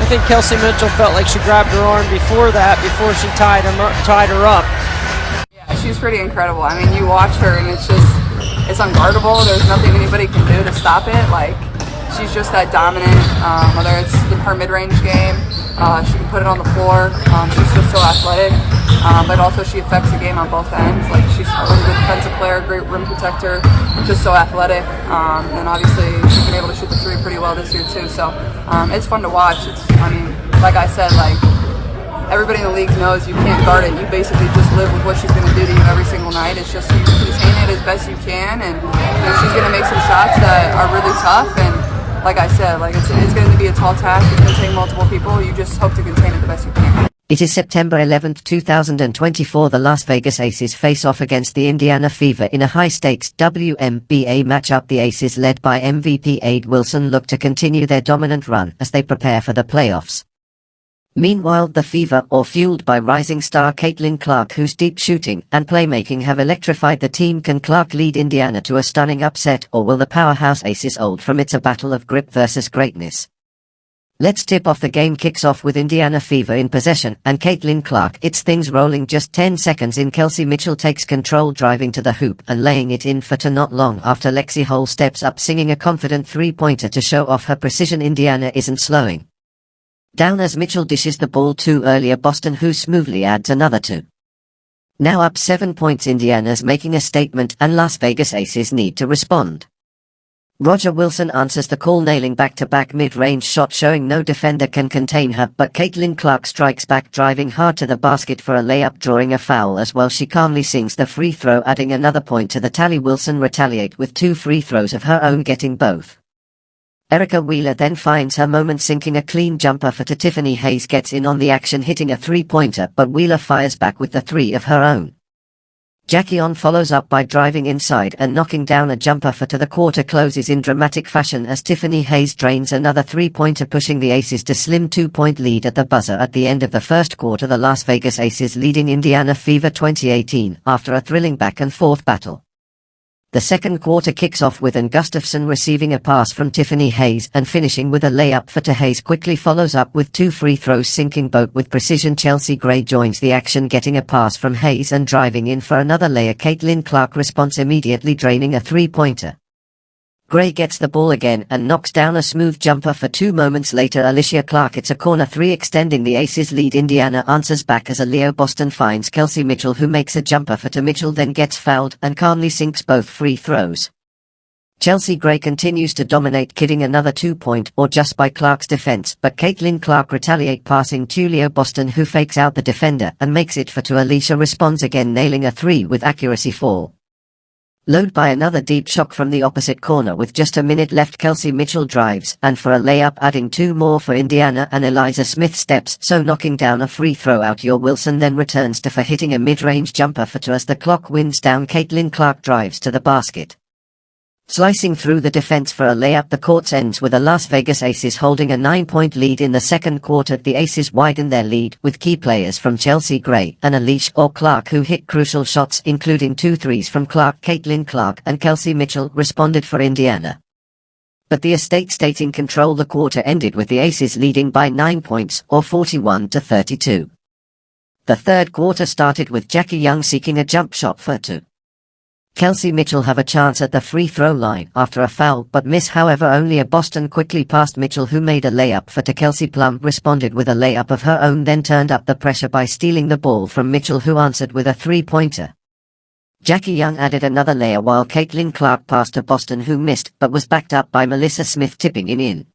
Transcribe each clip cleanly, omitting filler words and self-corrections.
think Kelsey Mitchell felt like she grabbed her arm before that, before she tied her up. Yeah, she's pretty incredible. I mean, you watch her and it's unguardable. There's nothing anybody can do to stop it. Like, she's just that dominant, whether it's her mid-range game, she can put it on the floor. She's just so athletic, but also she affects the game on both ends. Like, she's a really good defensive player, great rim protector, just so athletic. And obviously she's been able to shoot the three pretty well this year too. So it's fun to watch. I mean, like I said, like, everybody in the league knows you can't guard it. You basically just live with what she's going to do to you every single night. It's just you contain it as best you can, and she's going to make some shots that are really tough. And like I said, like it's going to be a tall task. It's going to take multiple people. You just hope to contain it the best you can. It is September 11th, 2024. The Las Vegas Aces face off against the Indiana Fever in a high-stakes WNBA matchup. The Aces, led by MVP Ade Wilson, look to continue their dominant run as they prepare for the playoffs. Meanwhile, the Fever, fueled by rising star Caitlin Clark, whose deep shooting and playmaking have electrified the team. Can Clark lead Indiana to a stunning upset, or will the powerhouse Aces hold from it's a battle of grit versus greatness? Let's tip off. The game kicks off with Indiana Fever in possession, and Caitlin Clark gets things rolling. Just 10 seconds in, Kelsey Mitchell takes control, driving to the hoop and laying it in for two. Not long after, Lexi Hole steps up, singing a confident three-pointer to show off her precision. Indiana isn't slowing down as Mitchell dishes the ball too earlier. Boston, who smoothly adds another two. Now up 7 points, Indiana's making a statement, and Las Vegas Aces need to respond. Roger Wilson answers the call, nailing back-to-back mid-range shots, showing no defender can contain her, but Caitlin Clark strikes back, driving hard to the basket for a layup, drawing a foul as well. She calmly sinks the free throw, adding another point to the tally. Wilson retaliates with 2 free throws of her own, getting both. Erica Wheeler then finds her moment, sinking a clean jumper for two. Tiffany Hayes gets in on the action, hitting a three-pointer, but Wheeler fires back with the 3 of her own. Jackie On follows up by driving inside and knocking down a jumper for two. The quarter closes in dramatic fashion as Tiffany Hayes drains another three-pointer, pushing the Aces to slim 2-point lead at the buzzer at the end of the first quarter. The Las Vegas Aces leading Indiana Fever 2018 after a thrilling back-and-forth battle. The second quarter kicks off with Ann Gustafson receiving a pass from Tiffany Hayes and finishing with a layup for two. Hayes quickly follows up with 2 free throws, sinking both with precision. Chelsea Gray joins the action, getting a pass from Hayes and driving in for another layer. Caitlin Clark responds immediately, draining a three-pointer. Gray gets the ball again and knocks down a smooth jumper for 2 moments later. Alicia Clark hits a corner 3, extending the Aces' lead. Indiana answers back as a Leo Boston finds Kelsey Mitchell, who makes a jumper for two. Mitchell then gets fouled and calmly sinks both free throws. Chelsea Gray continues to dominate, kidding another 2-point or just by Clark's defense, but Caitlin Clark retaliates, passing to Leo Boston, who fakes out the defender and makes it for two. Alicia responds again, nailing a 3 with accuracy. Followed by another deep shot from the opposite corner with just a minute left. Kelsey Mitchell drives and for a layup, adding 2 more for Indiana, and Eliza Smith steps so, knocking down a free throw out. Your Wilson then returns to for hitting a mid-range jumper for two. As the clock winds down, Caitlin Clark drives to the basket, slicing through the defense for a layup. The court ends with the Las Vegas Aces holding a 9-point lead in the second quarter. The Aces widen their lead with key players from Chelsea Gray and Alicia Clark, who hit crucial shots, including 2 threes from Clark. Caitlin Clark and Kelsey Mitchell responded for Indiana, but the Estates stayed in control. The quarter ended with the Aces leading by 9 points, or 41-32. The third quarter started with Jackie Young seeking a jump shot for two. Kelsey Mitchell have a chance at the free throw line after a foul but miss. However, only a Boston quickly passed Mitchell, who made a layup for two. Kelsey Plum responded with a layup of her own, then turned up the pressure by stealing the ball from Mitchell, who answered with a three-pointer. Jackie Young added another layer while Caitlin Clark passed to Boston, who missed but was backed up by Melissa Smith tipping in.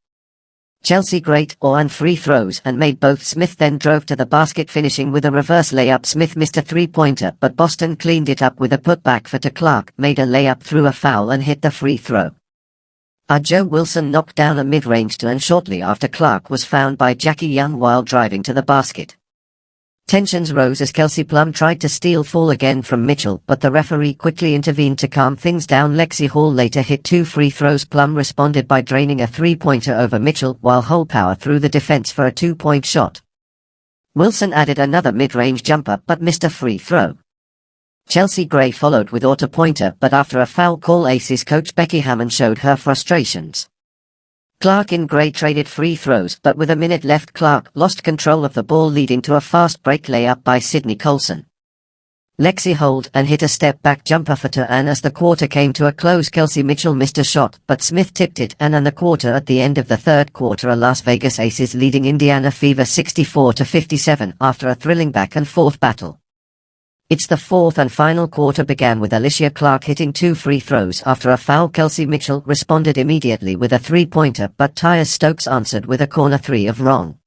Chelsea great on free throws and made both. Smith then drove to the basket, finishing with a reverse layup. Smith missed a three-pointer, but Boston cleaned it up with a putback for two. Clark made a layup through a foul and hit the free throw. Joe Wilson knocked down a mid-range two, and shortly after, Clark was fouled by Jackie Young while driving to the basket. Tensions rose as Kelsey Plum tried to steal fall again from Mitchell, but the referee quickly intervened to calm things down. Lexi Hall later hit 2 free throws. Plum responded by draining a three-pointer over Mitchell, while Hall powered through the defense for a 2-point shot. Wilson added another mid-range jumper but missed a free throw. Chelsea Gray followed with auto-pointer, but after a foul call, Aces coach Becky Hammond showed her frustrations. Clark in grey traded free throws, but with a minute left Clark lost control of the ball, leading to a fast break layup by Sydney Colson. Lexi holed and hit a step-back jumper for Tuan as the quarter came to a close. Kelsey Mitchell missed a shot, but Smith tipped it, and the quarter. At the end of the third quarter, a Las Vegas Aces leading Indiana Fever 64-57 after a thrilling back-and-forth battle. It's the fourth and final quarter began with Alicia Clark hitting 2 free throws after a foul. Kelsey Mitchell responded immediately with a three-pointer, but Tyus Stokes answered with a corner 3 of wrong.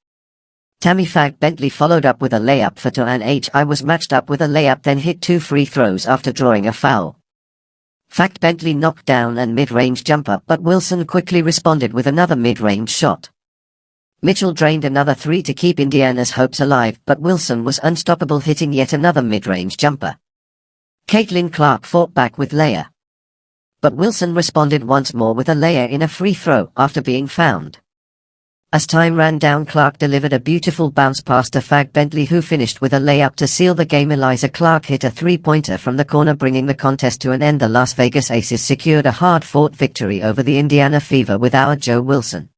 Tammy Fag Bentley followed up with a layup for Tuan. I was matched up with a layup, then hit 2 free throws after drawing a foul. Fag Bentley knocked down a mid-range jumper, but Wilson quickly responded with another mid-range shot. Mitchell drained another 3 to keep Indiana's hopes alive, but Wilson was unstoppable, hitting yet another mid-range jumper. Caitlin Clark fought back with Leia, but Wilson responded once more with a Leia in a free throw after being fouled. As time ran down, Clark delivered a beautiful bounce pass to Fag Bentley, who finished with a layup to seal the game. Eliza Clark hit a three-pointer from the corner, bringing the contest to an end. The Las Vegas Aces secured a hard-fought victory over the Indiana Fever with our Joe Wilson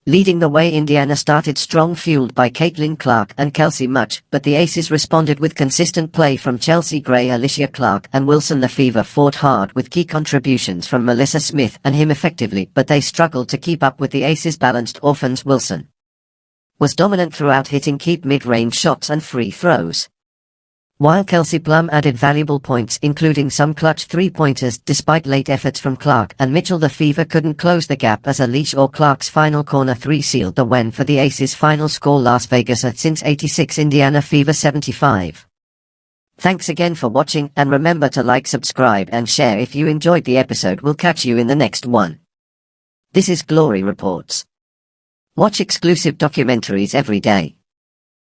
leading the way. Indiana started strong, fueled by Caitlin Clark and Kelsey Much, but the Aces responded with consistent play from Chelsea Gray, Alicia Clark, and Wilson. The Fever fought hard with key contributions from Melissa Smith and him effectively, but they struggled to keep up with the Aces' balanced offense. Wilson was dominant throughout, hitting key mid-range shots and free throws, while Kelsey Plum added valuable points, including some clutch three-pointers. Despite late efforts from Clark and Mitchell, the Fever couldn't close the gap as Alicia or Clark's final corner 3 sealed the win for the Aces. Final score: Las Vegas at since 86, Indiana Fever 75. Thanks again for watching, and remember to like, subscribe and share if you enjoyed the episode. We'll catch you in the next one. This is Glory Reports. Watch exclusive documentaries every day.